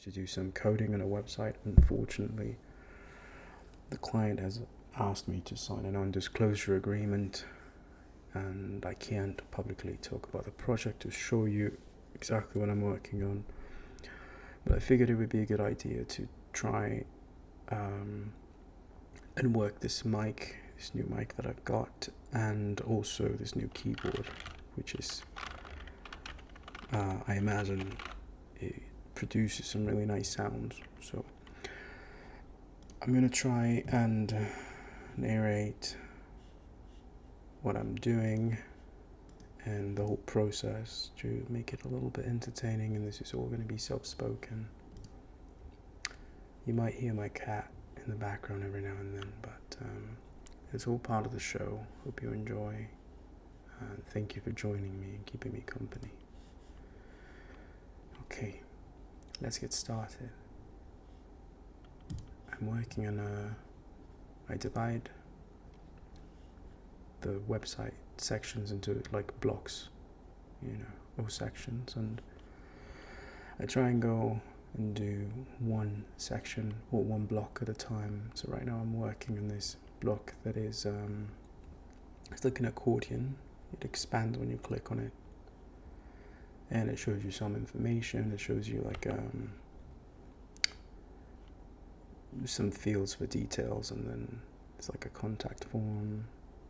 to do some coding on a website. Unfortunately, the client has asked me to sign a non-disclosure agreement, and I can't publicly talk about the project to show you exactly what I'm working on. But I figured it would be a good idea to try and work this new mic that I've got, and also this new keyboard, which is, I imagine, it produces some really nice sounds. So I'm gonna try and narrate what I'm doing and the whole process to make it a little bit entertaining, and this is all going to be self-spoken. You might hear my cat in the background every now and then, but it's all part of the show. Hope you enjoy, and thank you for joining me and keeping me company. Okay, let's get started. I'm working on I divide the website sections into like blocks, or sections, and I try and go and do one section or one block at a time. So right now I'm working on this block that is it's like an accordion. It expands when you click on it, and it shows you some information. It shows you like some fields for details, and then it's like a contact form,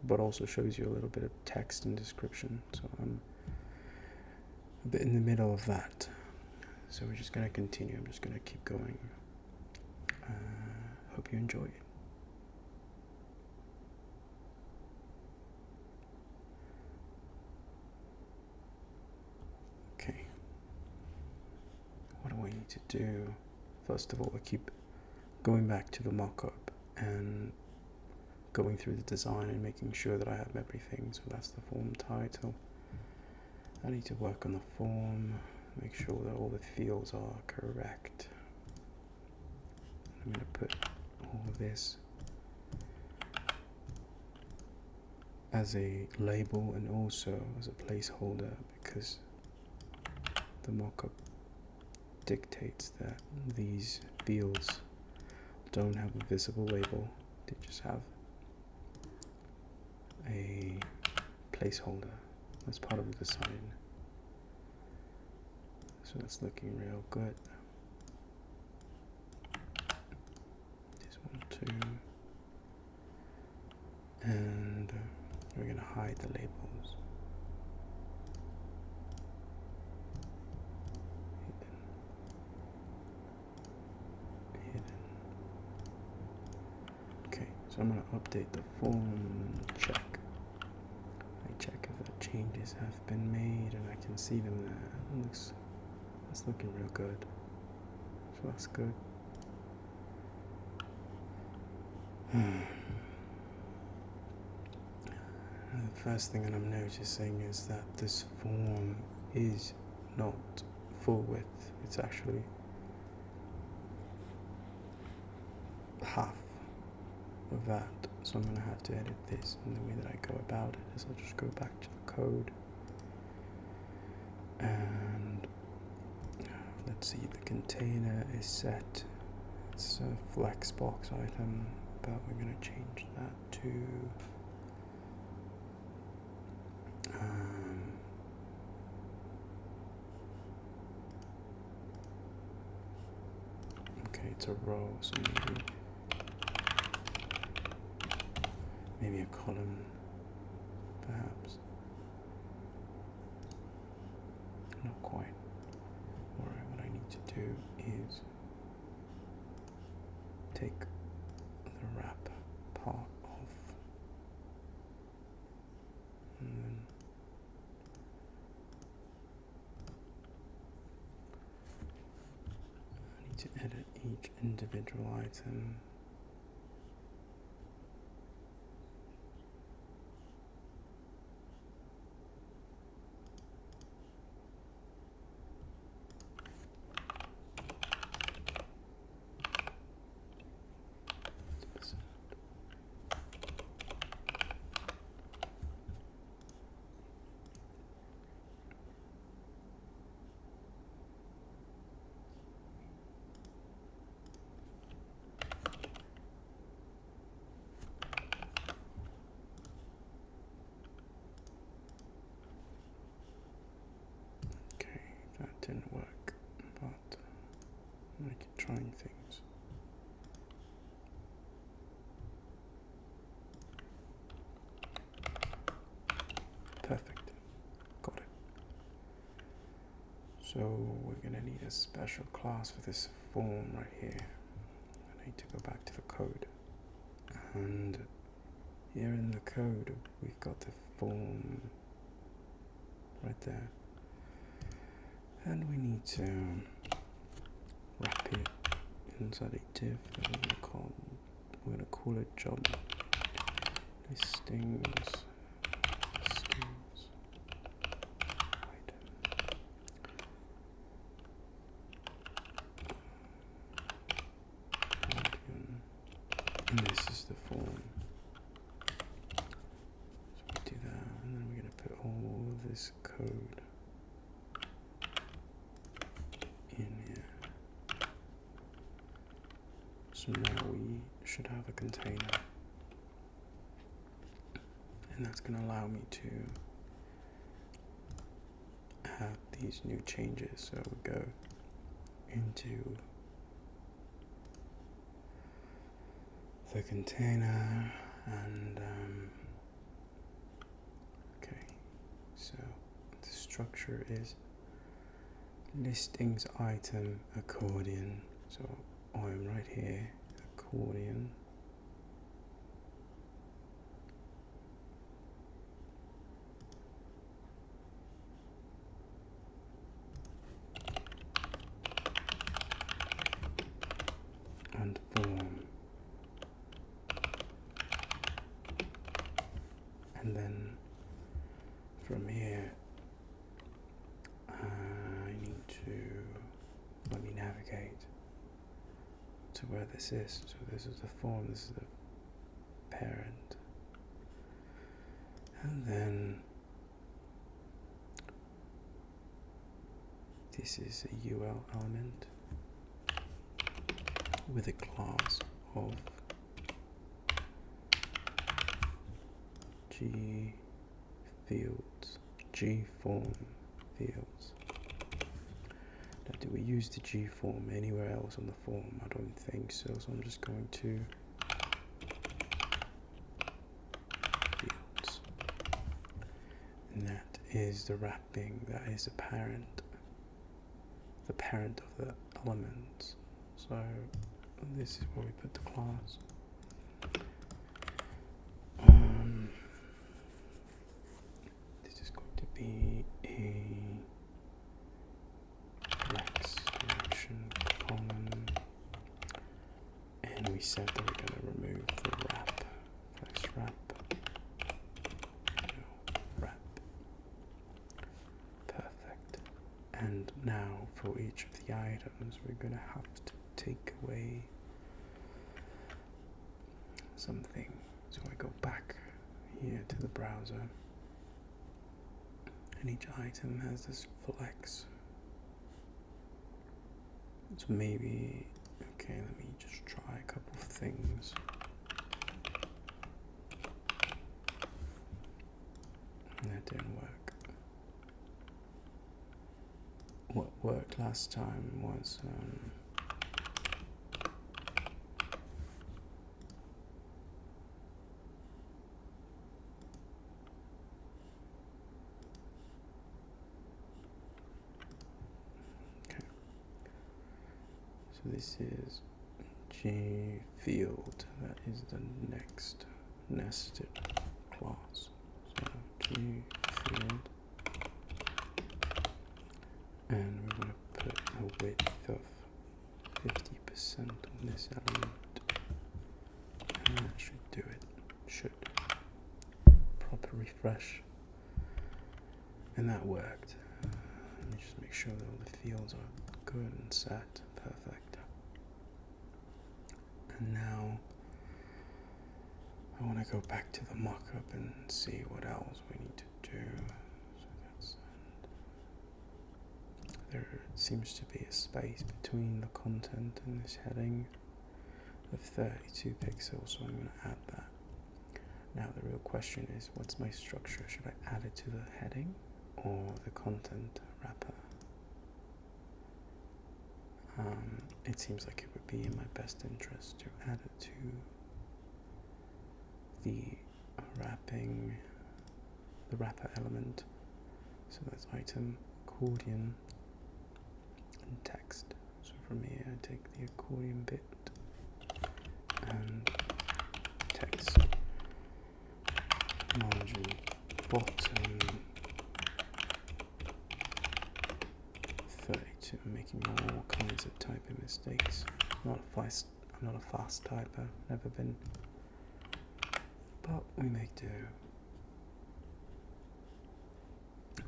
but also shows you a little bit of text and description. So I'm a bit in the middle of that. So we're just going to continue. I'm just going to keep going. Hope you enjoy it. Okay. What do I need to do? First of all, I keep going back to the mock-up and going through the design and making sure that I have everything. So that's the form title. I need to work on the form, make sure that all the fields are correct. I'm going to put all of this as a label and also as a placeholder, because the mockup dictates that these fields don't have a visible label, they just have a placeholder as part of the design. So that's looking real good. This one too. And we're going to hide the labels. Hidden. Okay, so I'm going to update the form and check. I check if the changes have been made, and I can see them there. That's looking real good. So that's good. The first thing that I'm noticing is that this form is not full width. It's actually half of that. So I'm going to have to edit this, and the way that I go about it is I'll just go back to the code and let's see, the container is set. It's a Flexbox item, but we're going to change that to okay, it's a row, so maybe a column, perhaps. Not quite. Alright, what I need to do is take the wrap part off, and then I need to edit each individual item. I keep trying things. Perfect. Got it. So we're going to need a special class for this form right here. I need to go back to the code. And here in the code, we've got the form right there. And we need to wrap it inside a div that we're going to call it job listings. And this is the form. So we do that, and then we're going to put all of this code in here. So now we should have a container. And that's going to allow me to add these new changes. So we go into the container and okay, so the structure is listings item accordion. So I'm right here, accordion. And form. And then from here, I need to let me navigate to where this is. So this is the form, this is the parent. And then this is a UL element with a class of G fields, G form fields. Now, do we use the G form anywhere else on the form? I don't think so, so I'm just going to fields. And that is the wrapping, that is the parent of the element. So this is where we put the class. This is going to be a flex direction column, and we said that we're going to remove the wrap. Flex wrap. No, wrap. Perfect. And now for each of the items, we're going to have to take away something. So I go back here to the browser, and each item has this flex. So maybe, okay, let me just try a couple of things. That didn't work. What worked last time was so this is G field, that is the next nested class. So G field, and we're going to put a width of 50% on this element, and that should do it. Should. Proper refresh, and that worked. Let me just make sure that all the fields are good and set. Perfect. And now I want to go back to the mockup and see what else we need to do. So that's, there seems to be a space between the content and this heading of 32 pixels, so I'm going to add that. Now the real question is, what's my structure? Should I add it to the heading or the content wrapper? it seems like it would be in my best interest to add it to the wrapper element. So that's item, accordion, and text. So from here I take the accordion bit and text, margin bottom 32. I'm making all kinds of typing mistakes. I'm not a fast typer, never been, but we make do.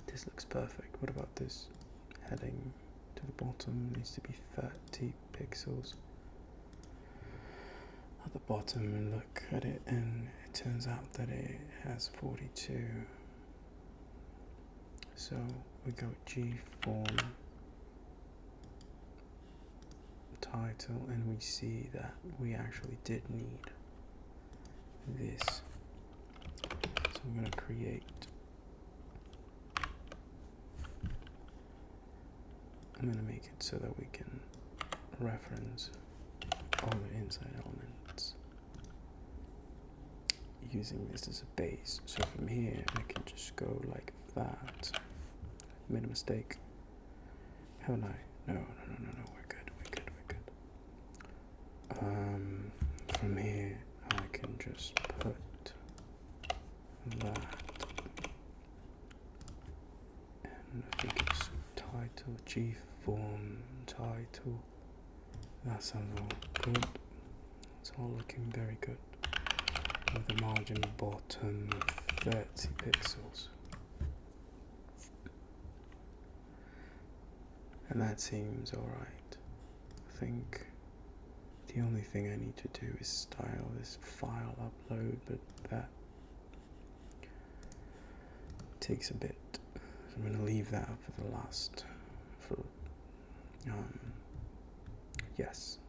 This looks perfect. What about this heading to the bottom? It needs to be 30 pixels. At the bottom, and look at it, and it turns out that it has 42. So we go G form title, and we see that we actually did need this. So I'm going to create. I'm going to make it so that we can reference all the inside elements using this as a base. So from here I can just go like that. Made a mistake, haven't I? No, we're good. From here I can just put that, and I think it's title, G form title. That sounds all good. It's all looking very good. With the margin bottom 30 pixels. And that seems alright. I think the only thing I need to do is style this file upload, but that takes a bit. So I'm going to leave that for the last. Yes.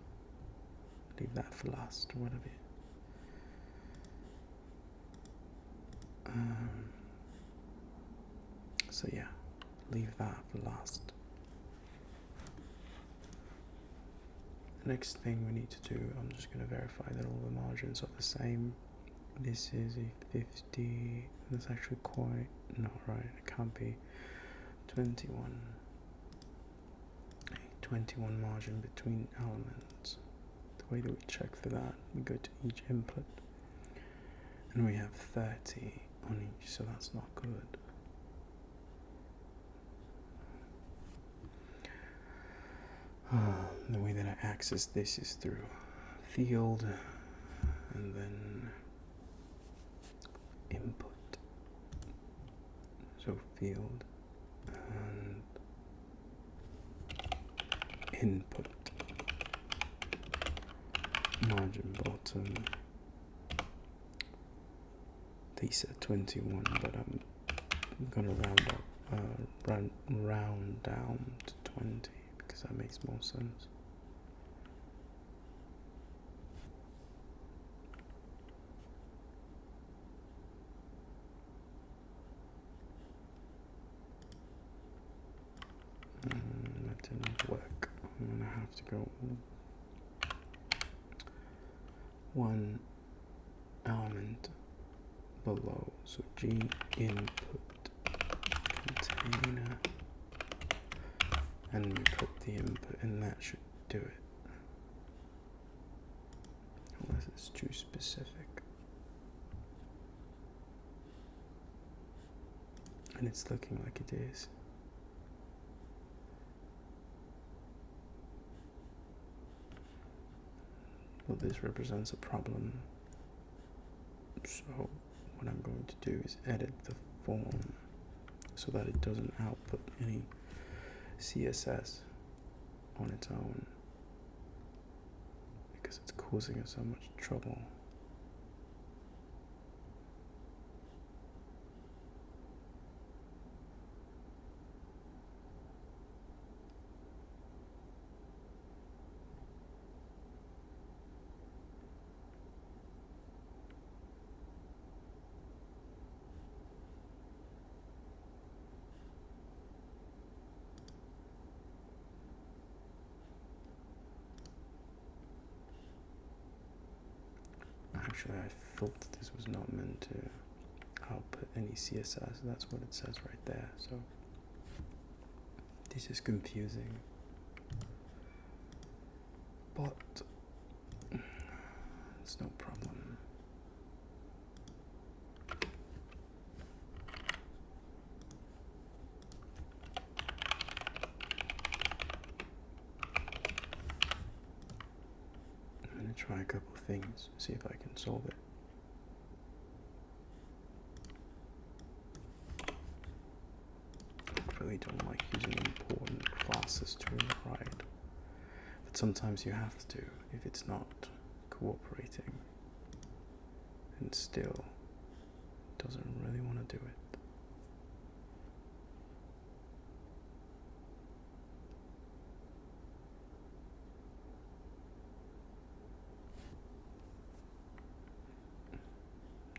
Leave that for last, or whatever. So yeah, leave that for last. The next thing we need to do, I'm just going to verify that all the margins are the same. This is a 50, that's actually quite not right, it can't be 21. A 21 margin between elements. The way that we check for that, we go to each input, and we have 30 on each, so that's not good. The way that I access this is through field and then input. So field and input, margin bottom. They said 21, but I'm gonna round down to 20 because that makes more sense. That didn't work. I'm gonna have to go one element below. So G input container, and we put the input, and that should do it. Unless it's too specific. And it's looking like it is. Well, this represents a problem. So what I'm going to do is edit the form so that it doesn't output any CSS on its own, because it's causing us so much trouble. Actually, I thought that this was not meant to output any CSS. That's what it says right there. So this is confusing. But it's no problem. I'm going to try a couple of things, see if I can solve it. I really don't like using important classes to override, but sometimes you have to if it's not cooperating, and still doesn't really want to do it.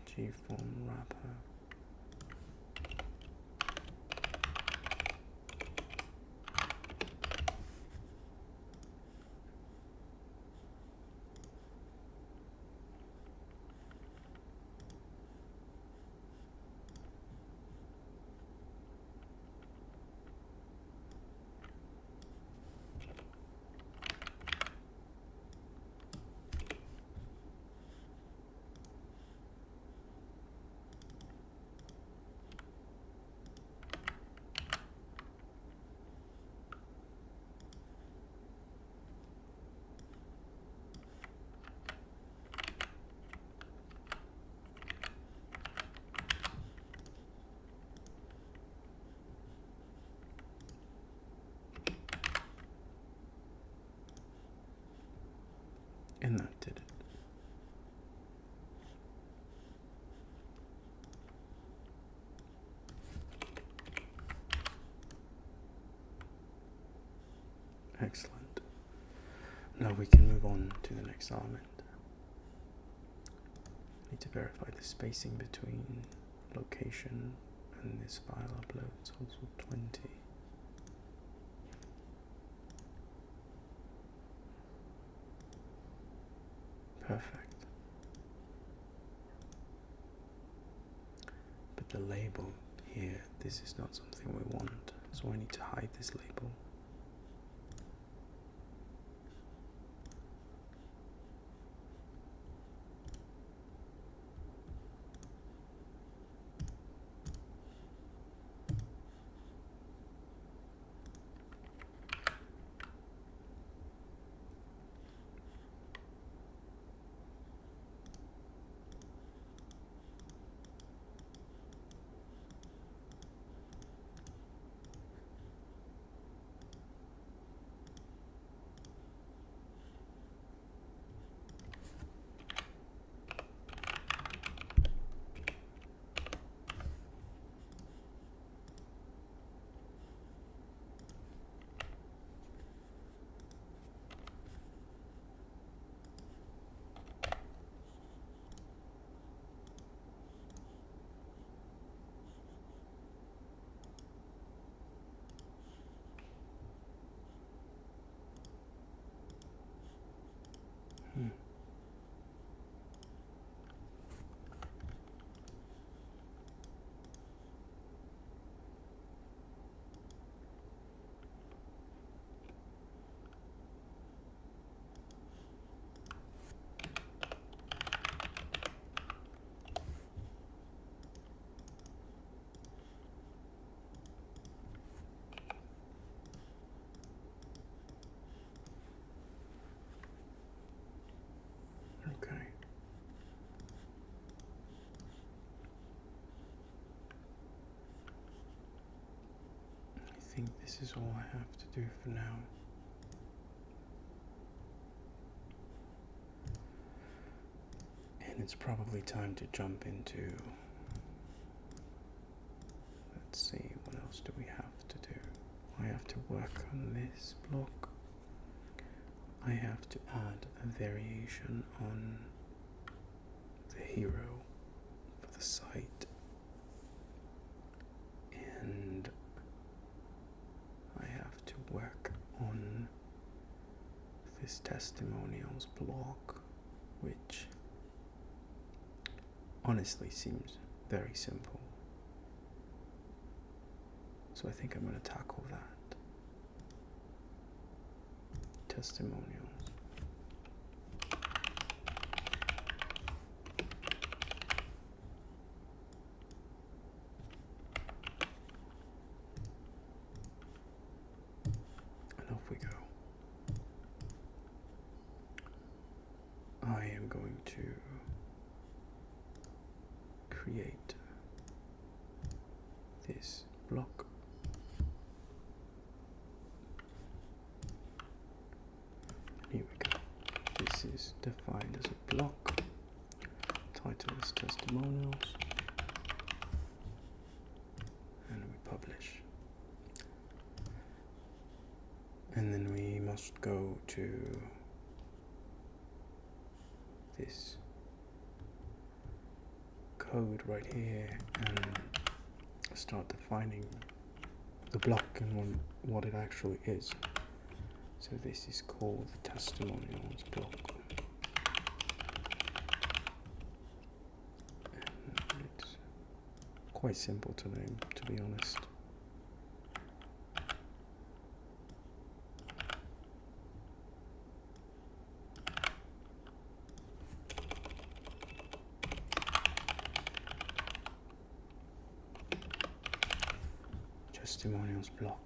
G-form wrapper. And that did it. Excellent. Now we can move on to the next element. I need to verify the spacing between location and this file upload. It's also 20. Perfect. But the label here, this is not something we want, so I need to hide this label. Okay. I think this is all I have to do for now. And it's probably time to jump into, let's see, what else do we have to do? I have to work on this block. I have to add a variation on the hero for the site, and I have to work on this testimonials block, which honestly seems very simple. So I think I'm going to tackle that. Testimonials. And off we go. I am going to create this block. Here we go. This is defined as a block. Title is testimonials. And we publish. And then we must go to this code right here and start defining the block and what it actually is. So this is called the testimonials block. And it's quite simple to name, to be honest. Testimonials block.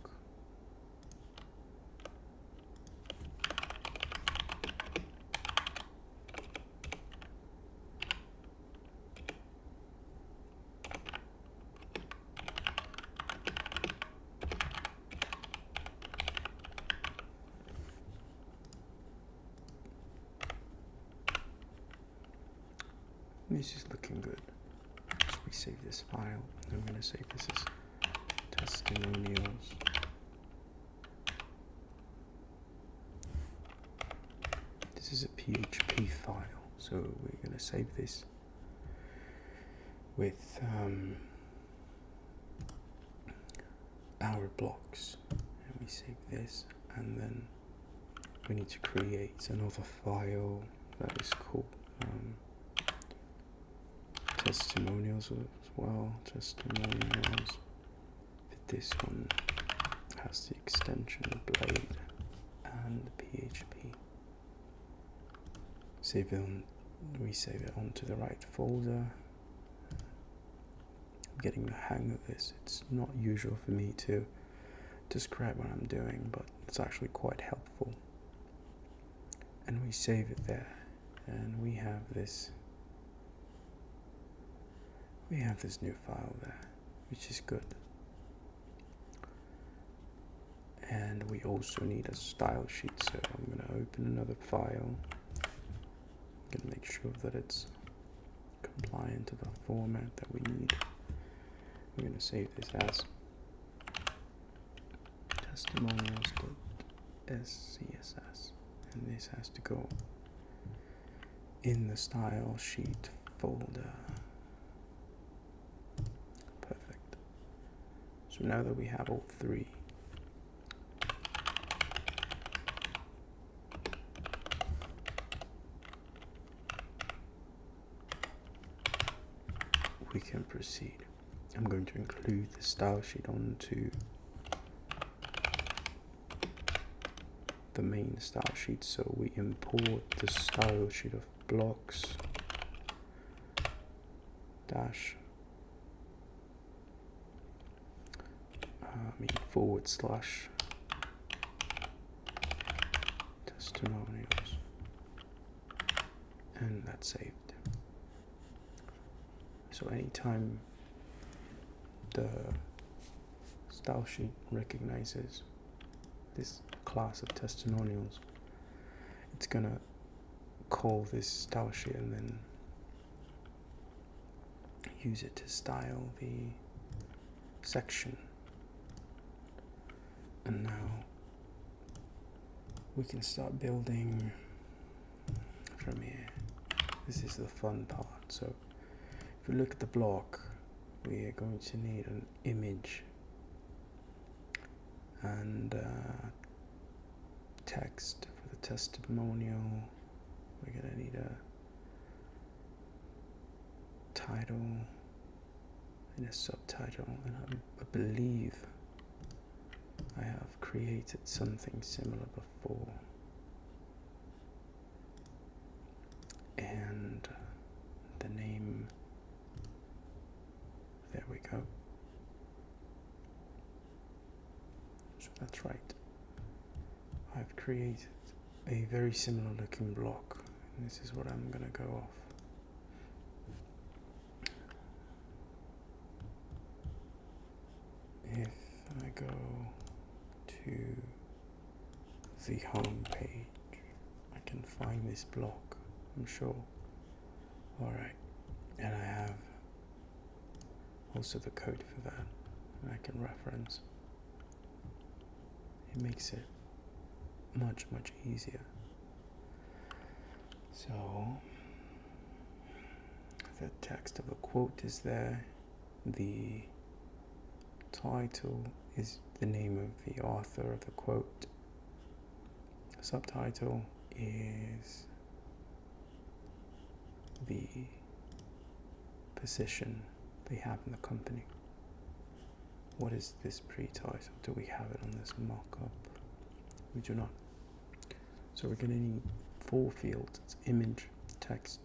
This is looking good. So we save this file. I'm going to save this as testimonials. This is a PHP file, so we're going to save this with our blocks. And we save this, and then we need to create another file that is called testimonials as well. Testimonials. This one has the extension blade and PHP. We save it onto the right folder. I'm getting the hang of this. It's not usual for me to describe what I'm doing, but it's actually quite helpful. And we save it there, and we have this new file there, which is good. And we also need a style sheet, so I'm going to open another file. I'm going to make sure that it's compliant to the format that we need. We're going to save this as testimonials.scss, and this has to go in the style sheet folder. Perfect. So now that we have all three, we can proceed. I'm going to include the style sheet onto the main style sheet, so we import the style sheet of blocks dash / testimonials, and that's saved. So anytime the style sheet recognizes this class of testimonials, it's gonna call this style sheet and then use it to style the section. And now we can start building from here. This is the fun part. So if we look at the block, we are going to need an image and text for the testimonial. We're going to need a title and a subtitle, and I believe I have created something similar before. And the name, there we go. So that's right. I've created a very similar looking block, and this is what I'm going to go off. If I go to the home page, I can find this block, I'm sure. Alright, and I have also the code for that, and I can reference. It makes it much easier. So the text of a quote is there, the title is the name of the author of the quote, the subtitle is the position they have in the company. What is this pre-title? Do we have it on this mock-up? We do not. So we're going to need 4 fields. It's image, text,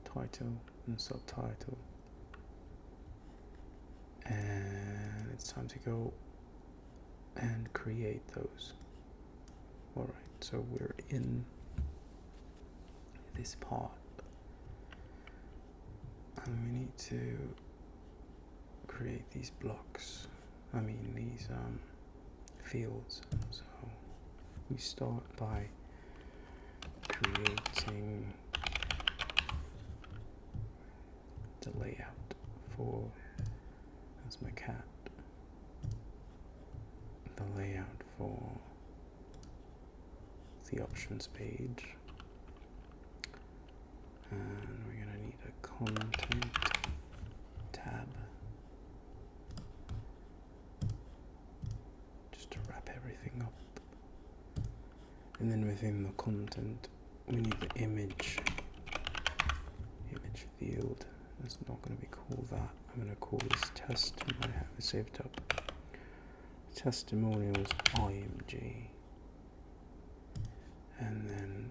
title, and subtitle. And it's time to go and create those. Alright, so we're in this part. And we need to create these blocks. These fields. So we start by creating the layout for, that's my cat, the layout for the options page, and we're going to need a content tab just to wrap everything up. And then within the content we need the image field. It's not going to be called that. I'm going to call this test. I have it saved up. Testimonials IMG. And then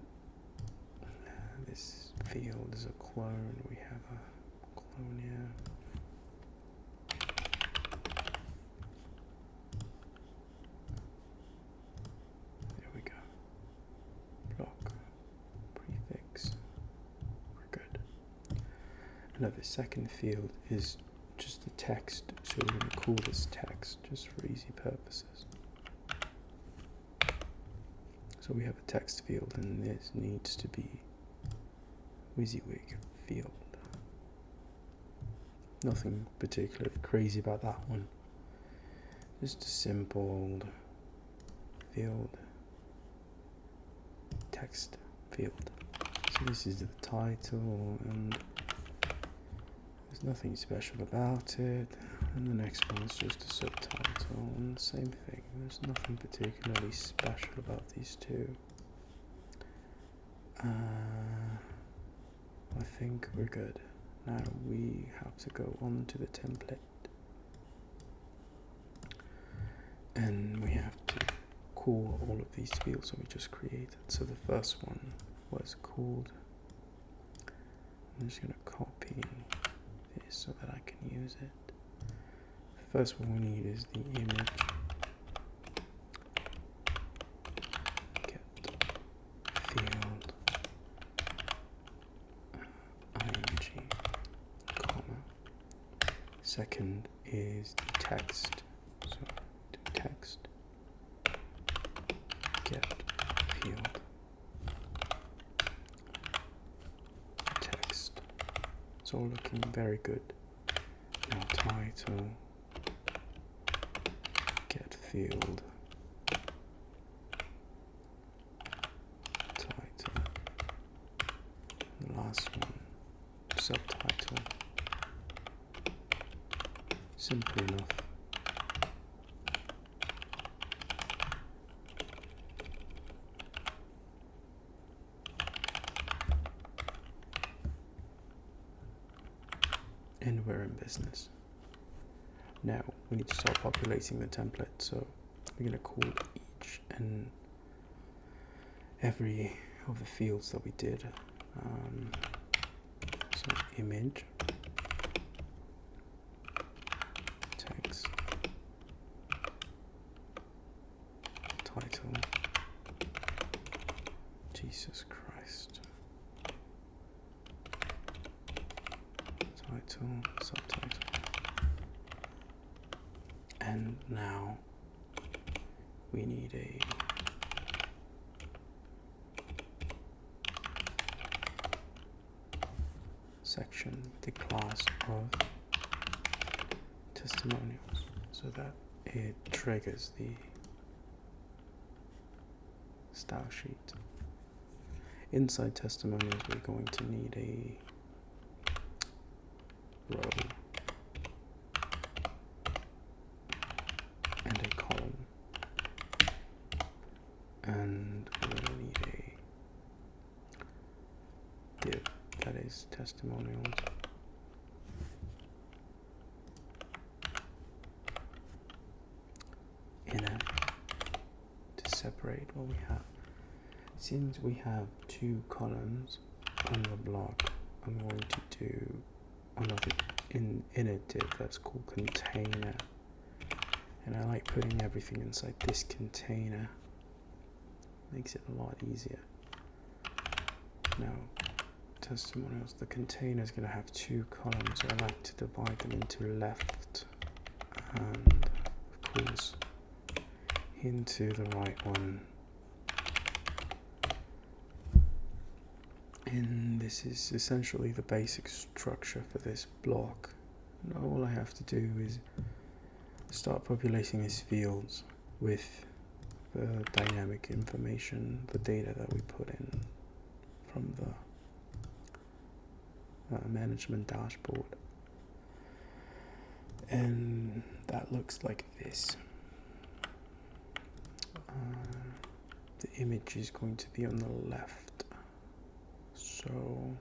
this field is a clone. We have a clone here. There we go. Block. Prefix. We're good. Now the second field is just the text, so we're going to call this text just for easy purposes. So we have a text field, and this needs to be WYSIWYG field. Nothing particularly crazy about that one. Just a simple field, text field. So this is the title, and there's nothing special about it. And the next one is just a subtitle, and the same thing. There's nothing particularly special about these two. I think we're good. Now we have to go on to the template. And we have to call all of these fields that we just created. So the first one was called, I'm just going to copy this so that I can use it. The first one we need is the image. Get field img, comma. Second is the text. So do text get field text. It's all looking very good. Now title get field title. The last one subtitle. Simple enough. and we're in business. Now we need to start populating the template, so we're going to call each and every of the fields that we did. So image, text, title, Jesus Christ, title, subtitle, and now we need a section, the class of testimonials, so that it triggers the style sheet. Inside testimonials, we're going to need a row and a column, and we're going to need a div that is testimonials. Inner to separate what we have. Since we have two columns on the block, I'm going to do another inner div that's called container, and I like putting everything inside this container. Makes it a lot easier. Now, testimonials, the container is going to have two columns, so I like to divide them into left and, of course, into the right one. And this is essentially the basic structure for this block. And all I have to do is start populating these fields with the dynamic information, the data that we put in from the management dashboard. And that looks like this. The image is going to be on the left. So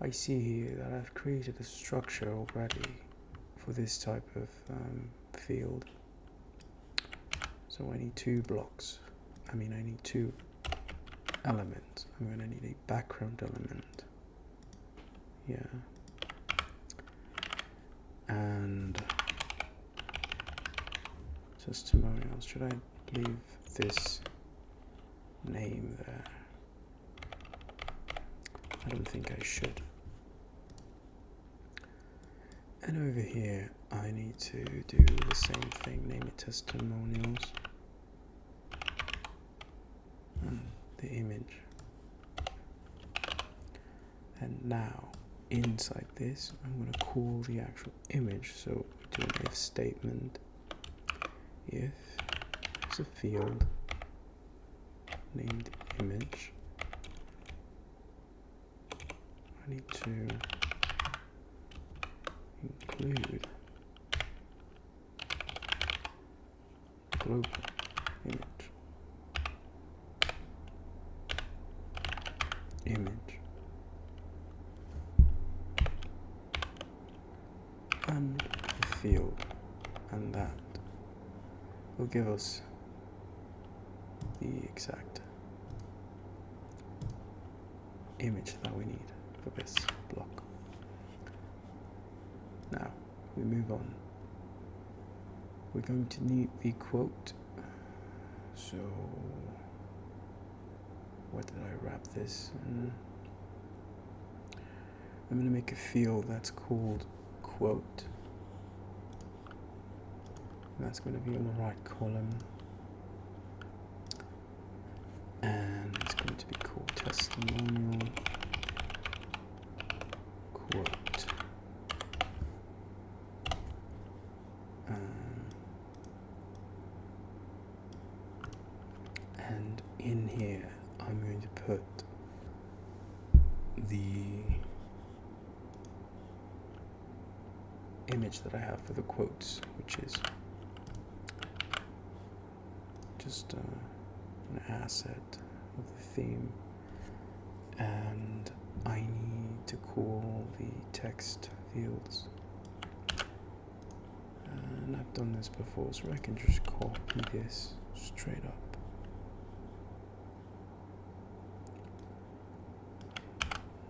I see here that I've created a structure already for this type of field. So I need two blocks. I need two elements. I'm going to need a background element. Yeah. And testimonials. Should I leave this name there? I don't think I should. And over here, I need to do the same thing, name it testimonials. And the image. And now, inside this, I'm going to call the actual image. So we do an if statement. If there's a field named image, I need to include global image, and the field, and that will give us the exact image that we need for this block. Now we move on. We're going to need the quote. So what did I wrap this in? I'm going to make a field that's called quote. And that's going to be on the right column. And it's going to be called testimonial quote. And in here, I'm going to put the image that I have for the quotes, which is just an asset of the theme. And I need to call the text fields. And I've done this before, so I can just copy this straight up.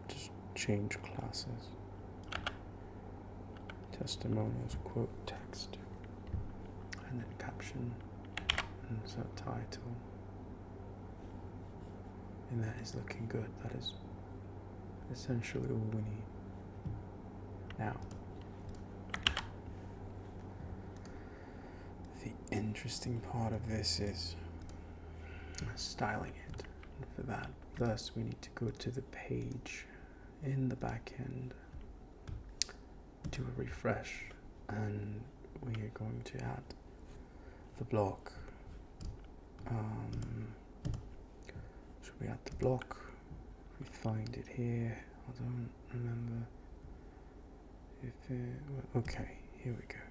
Just change classes. Testimonials, quote text, and then caption and subtitle. And that is looking good. That is essentially all we need. Now, the interesting part of this is styling it. And for that, first we need to go to the page in the back end, do a refresh, and we are going to add the block. So we add the block, we find it here. I don't remember if it, okay, here we go.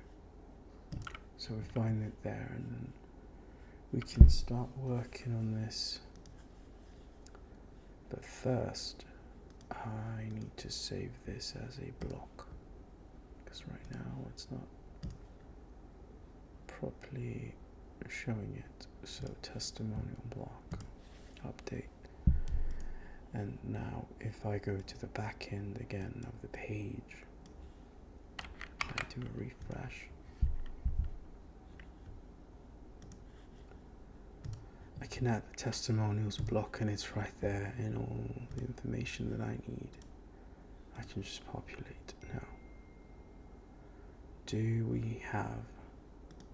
So we find it there, and then we can start working on this. But first, I need to save this as a block, because right now it's not properly showing it. So testimonial block, update. And now if I go to the back end again of the page, I do a refresh, I can add the testimonials block, and it's right there in all the information that I need. I can just populate. Now, do we have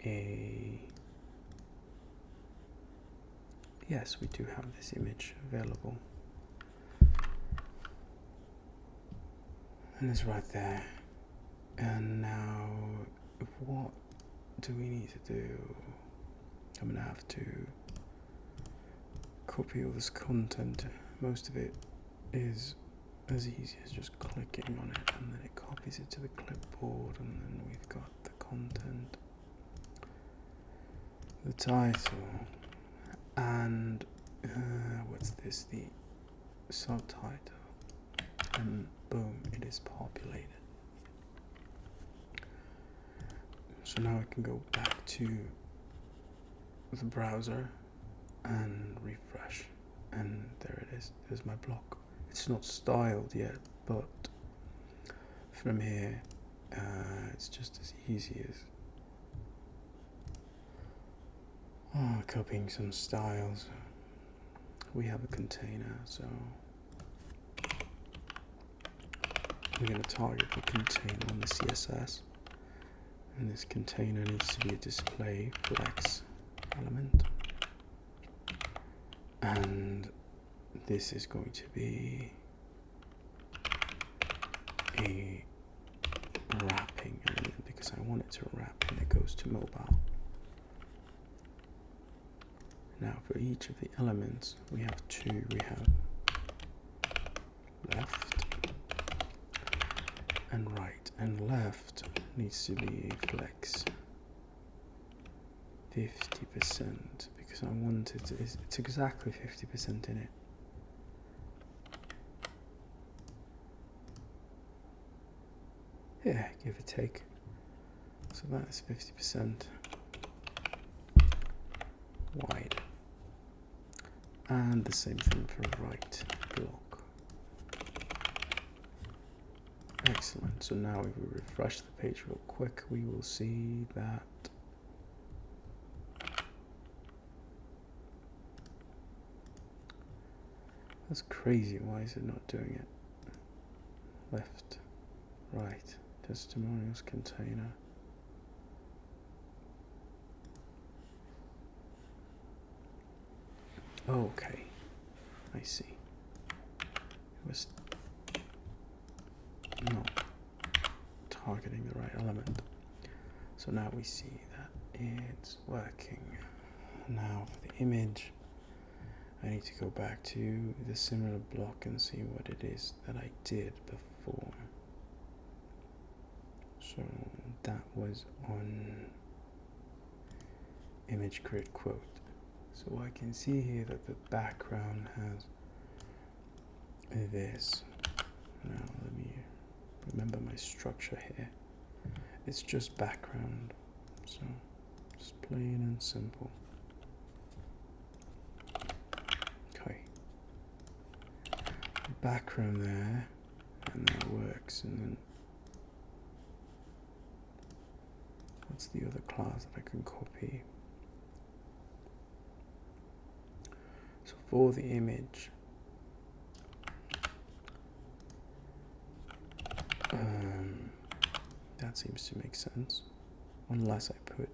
a... Yes, we do have this image available. And it's right there. And now, what do we need to do? I'm gonna have to copy all this content. Most of it is as easy as just clicking on it, and then it copies it to the clipboard, and then we've got the content, the title, and what's this, the subtitle, and boom, it is populated. So now I can go back to the browser and refresh, and there it is. There's my block. It's not styled yet, but from here it's just as easy as copying some styles. We have a container, so we're going to target the container on the CSS, and this container needs to be a display flex element, and this is going to be a wrapping element because I want it to wrap when it goes to mobile. Now for each of the elements we have two. We have left and right, and left needs to be a flex 50% because I want it to, it's exactly 50% in it. Yeah, give or take. So that's 50% wide. And the same thing for right block. Excellent. So now if we refresh the page real quick, we will see that that's crazy. Why is it not doing it? Left, right, testimonials container. Okay, I see. It was not targeting the right element. So now we see that it's working. Now for the image, I need to go back to the similar block and see what it is that I did before. So that was on image create quote. So I can see here that the background has this. Now let me remember my structure here. It's just background, so just plain and simple. Okay, background there, and that works. And then what's the other class that I can copy? So for the image, that seems to make sense, unless I put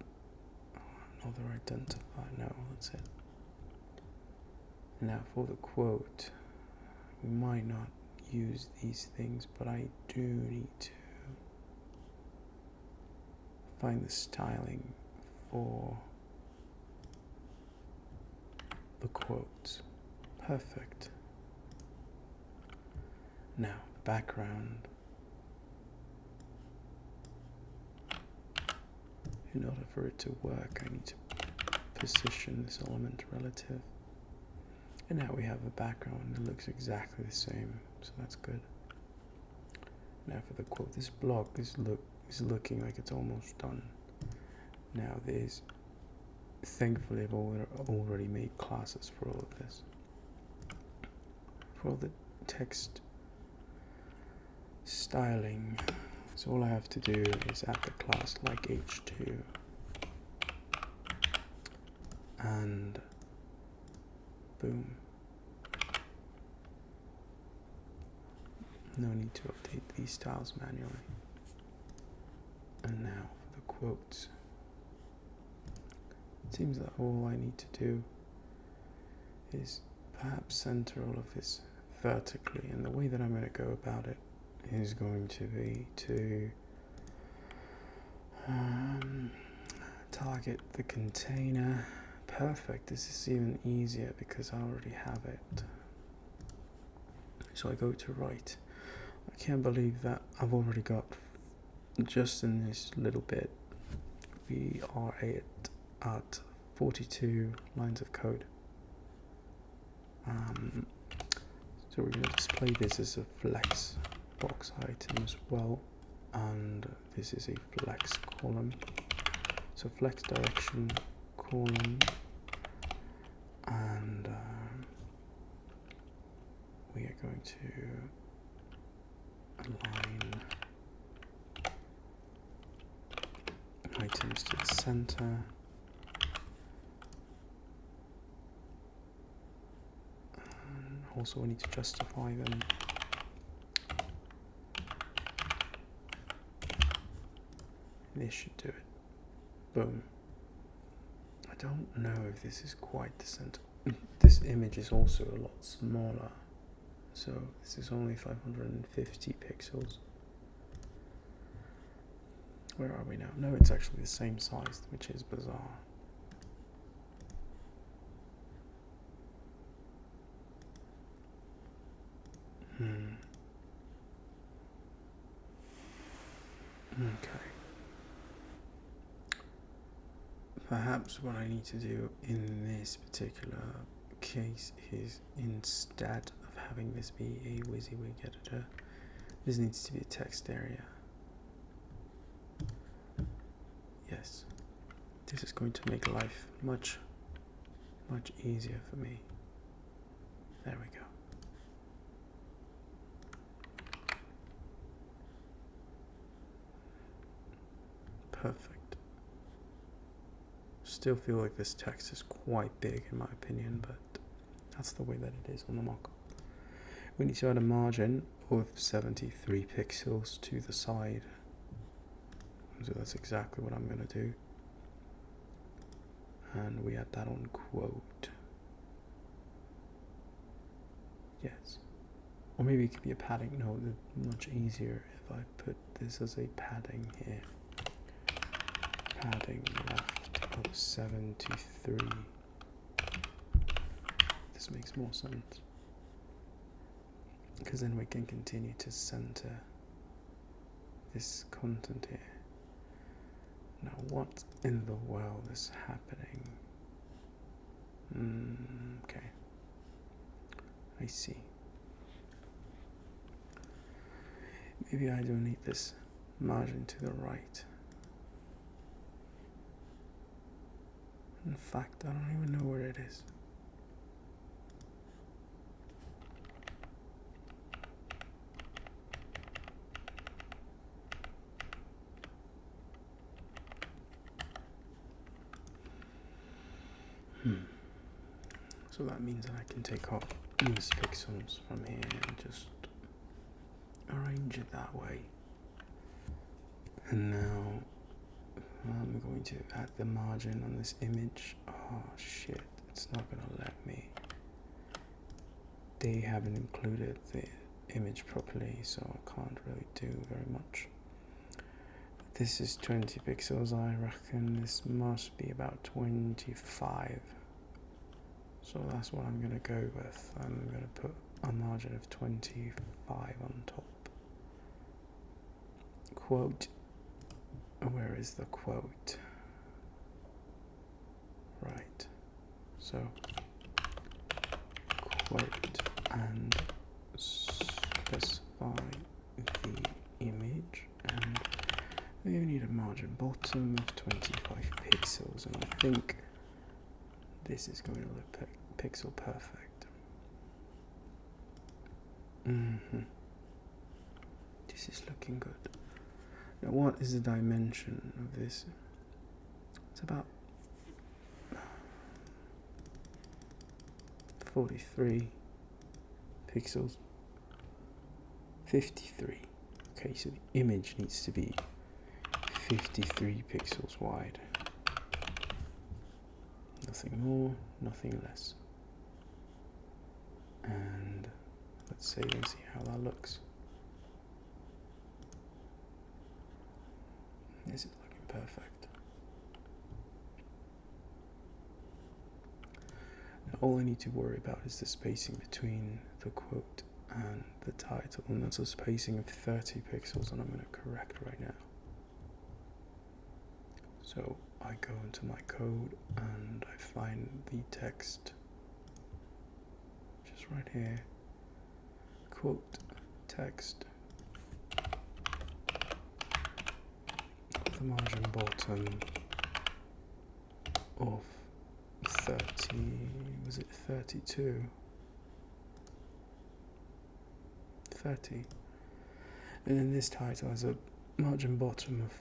another identifier. No, that's it. Now for the quote, we might not use these things, but I do need to find the styling for the quotes. Perfect. Now the background. In order for it to work, I need to position this element relative. And now we have a background that looks exactly the same, so that's good. Now for the quote, this block is looking like it's almost done. Now thankfully I've already made classes for all of this. For all the text styling, so all I have to do is add the class like h2 and boom. No need to update these styles manually. And now for the quotes. It seems that all I need to do is perhaps center all of this vertically, and the way that I'm going to go about it is going to be to target the container. Perfect. This is even easier because I already have it. So I go to write. I can't believe that I've already got, just in this little bit, we are at 42 lines of code. So we're going to display this as a flex box item as well, and this is a flex column. So flex direction column, and we are going to align items to the center. And also we need to justify them. This should do it. Boom. I don't know if this is quite the center. This image is also a lot smaller. So this is only 550 pixels. Where are we now? No, it's actually the same size, which is bizarre. Okay. Perhaps what I need to do in this particular case is, instead of having this be a WYSIWYG editor, this needs to be a text area. Yes, this is going to make life much easier for me. There we go. Perfect. Still feel like this text is quite big in my opinion, but that's the way that it is on the mock. We need to add a margin of 73 pixels to the side. So that's exactly what I'm going to do. And we add that on quote. Yes. Or maybe it could be a padding. No, much easier if I put this as a padding here. Padding left of 73. This makes more sense. Because then we can continue to center this content here. Now what in the world is happening? Okay. I see. maybe I don't need this margin to the right. In fact, I don't even know where it is. So that means that I can take off these pixels from here and just arrange it that way. And now I'm going to add the margin on this image. Oh shit, it's not gonna let me. They haven't included the image properly, so I can't really do very much. This is 20 pixels, I reckon this must be about 25. So that's what I'm gonna go with. I'm gonna put a margin of 25 on top. Quote. Where is the quote? Right. So quote and specify the image, and we need a margin bottom of 25 pixels, and I think this is going to look pixel perfect. This is looking good. Now what is the dimension of this? It's about 43 pixels. 53. Okay, so the image needs to be 53 pixels wide. Nothing more, nothing less. And let's save and see how that looks. This is looking perfect. Now all I need to worry about is the spacing between the quote and the title, and that's a spacing of 30 pixels, and I'm going to correct right now. So I go into my code and I find the text just right here, quote text, the margin bottom of 30, was it 32? 30. And then this title has a margin bottom of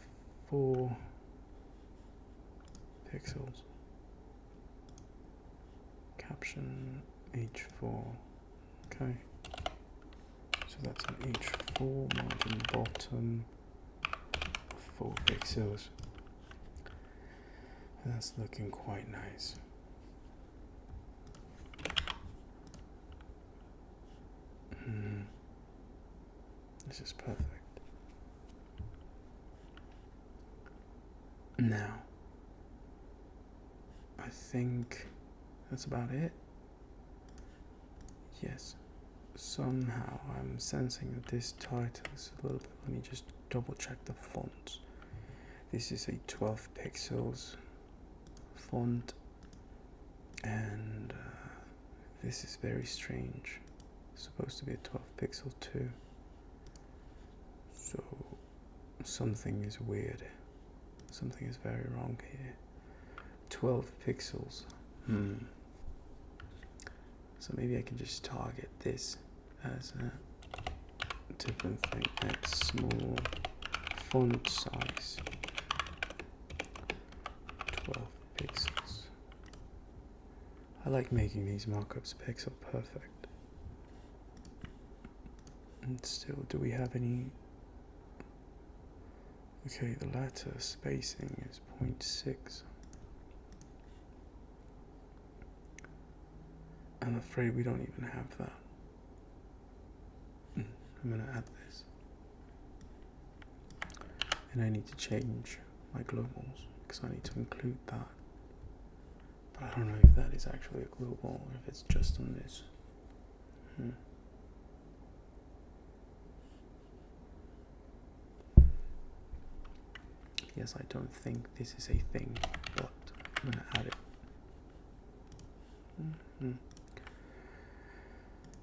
4 pixels. Caption H4. Okay. So that's an H4 margin bottom of 4 pixels. And that's looking quite nice. This is perfect. Now, I think that's about it. Yes. Somehow I'm sensing that this title is a little bit, let me just double check the font. This is a 12 pixels font, and this is very strange. It's supposed to be a 12 pixel too. So something is weird. Something is very wrong here. 12 pixels. So maybe I can just target this as a different thing. X small font size 12 pixels. I like making these markups pixel perfect. And still, do we have any? Okay, the letter spacing is 0.6. I'm afraid we don't even have that. I'm going to add this. And I need to change my globals because I need to include that. But I don't know if that is actually a global or if it's just on this. Yes, I don't think this is a thing, but I'm going to add it.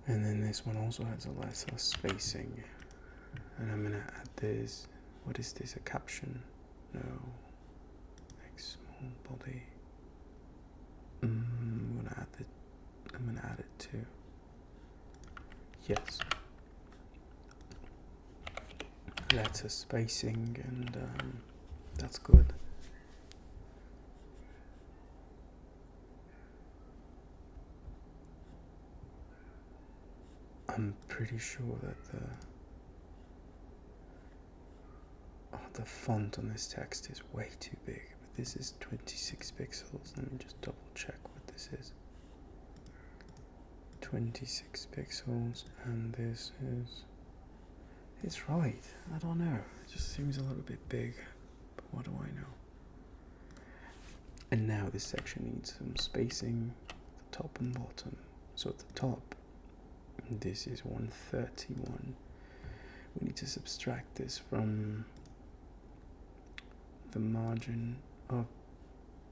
And then this one also has a lesser spacing. And I'm gonna add this. What is this? A caption? No. X small body. I'm gonna add it too. Yes. Letter spacing, and that's good. I'm pretty sure that the font on this text is way too big, but this is 26 pixels. Let me just double check what this is. 26 pixels, and this is... It's right. I don't know. It just seems a little bit big, but what do I know? And now this section needs some spacing, the top and bottom. So at the top, this is 131. We need to subtract this from the margin of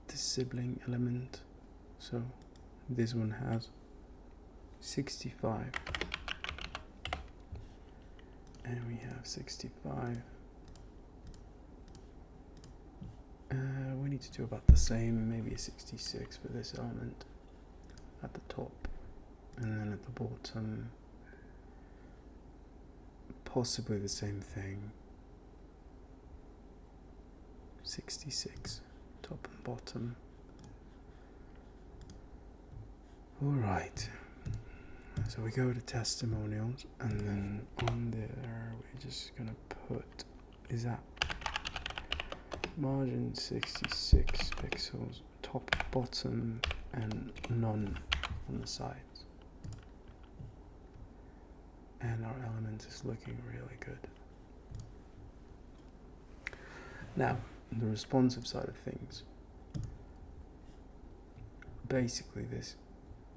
the sibling element. So this one has 65. And we have 65. We need to do about the same, maybe a 66 for this element at the top. And then at the bottom, possibly the same thing. 66, top and bottom. Alright, so we go to testimonials, and then on there we're just gonna put, is that margin 66 pixels, top, bottom, and none on the sides. And our element is looking really good. Now, the responsive side of things, basically this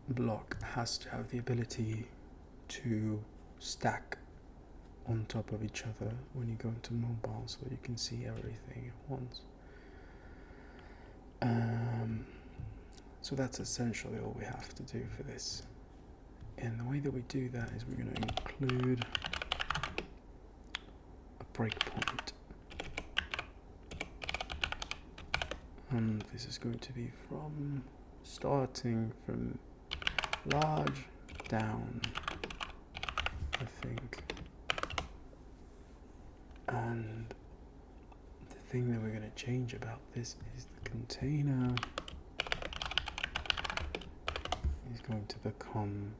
block has to have the ability to stack on top of each other when you go into mobile, so you can see everything at once. So that's essentially all we have to do for this. And the way that we do that is we're going to include a breakpoint. And this is going to be from starting from large down, I think. And the thing that we're going to change about this is the container is going to become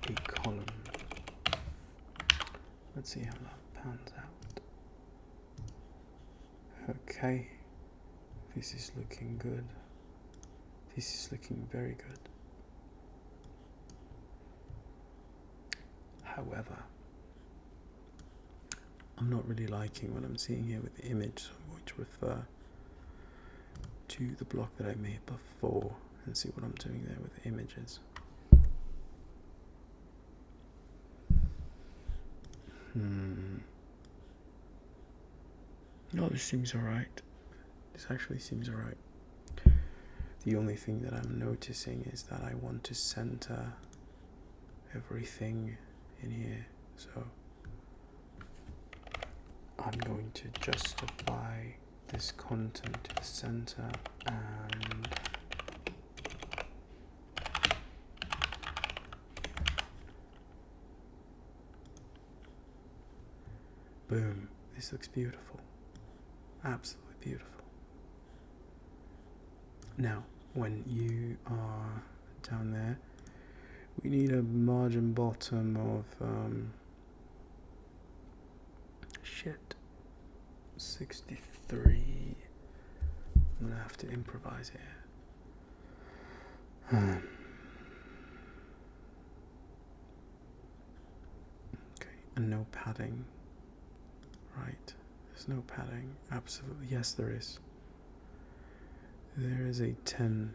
a column. Let's see how that pans out. Okay, this is looking good. This is looking very good. However, I'm not really liking what I'm seeing here with the image, so I'm going to refer to the block that I made before and see what I'm doing there with the images. Oh, this seems alright. This actually seems alright. The only thing that I'm noticing is that I want to center everything in here, so I'm going to justify this content to the center, and boom, this looks beautiful, absolutely beautiful. Now, when you are down there, we need a margin bottom of 63. I'm gonna have to improvise here. Okay, and no padding. Right, there's no padding. Absolutely, yes, there is. There is a 10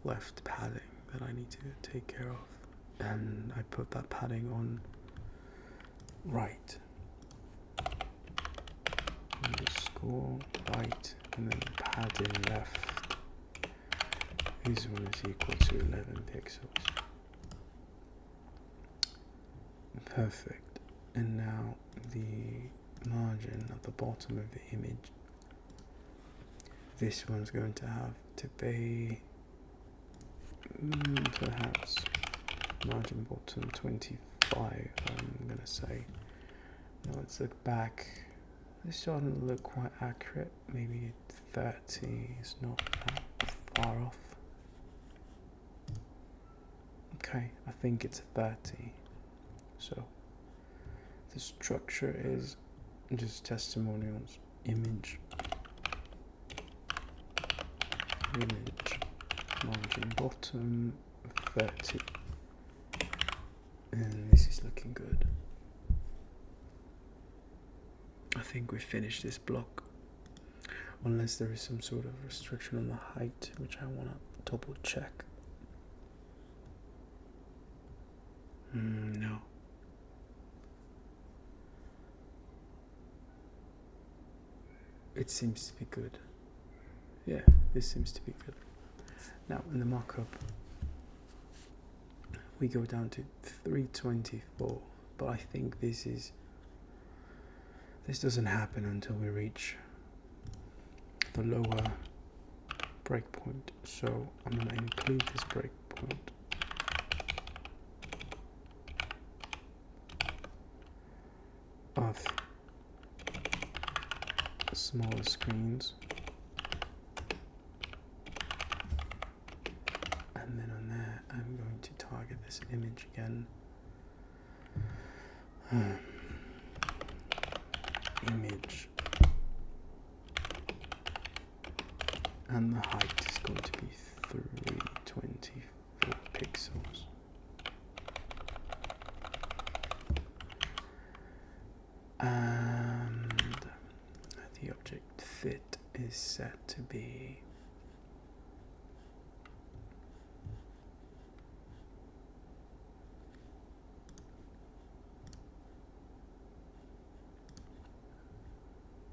left padding that I need to take care of, and I put that padding on right, underscore right, and then padding left. This one is equal to 11 pixels. Perfect. And now the margin at the bottom of the image, this one's going to have to be perhaps margin bottom 25, I'm gonna say. Now let's look back. This starting to look quite accurate. Maybe 30 is not that far off. Okay, I think it's 30. So the structure is just testimonials, image, margin bottom 30, and this is looking good. I think we finished this block, unless there is some sort of restriction on the height, which I want to double check. No. It seems to be good. Yeah, this seems to be good. Now in the mock-up, we go down to 324, but I think this doesn't happen until we reach the lower breakpoint. So I'm going to include this breakpoint. Of smaller screens, and then on there I'm going to target this image again. Image, and the height is going to be 324 pixels. And the object fit is set to be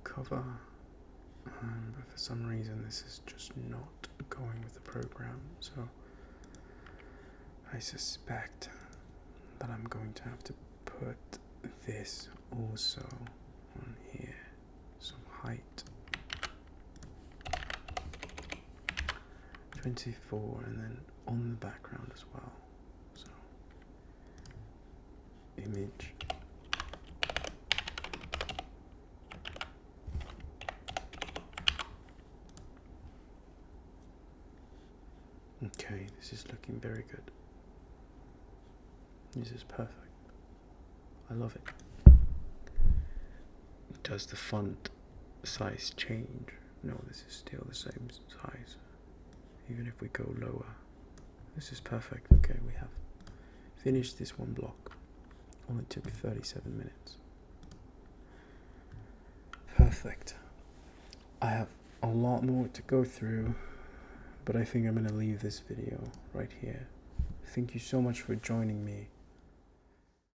cover, but for some reason this is just not going with the program, so I suspect that I'm going to have to put this also on here, some height 24, and then on the background as well. So image, okay, this is looking very good. This is perfect. I love it. Does the font size change? No, this is still the same size. Even if we go lower, this is perfect. Okay, we have finished this one block. Only took 37 minutes. Perfect. I have a lot more to go through, but I think I'm going to leave this video right here. Thank you so much for joining me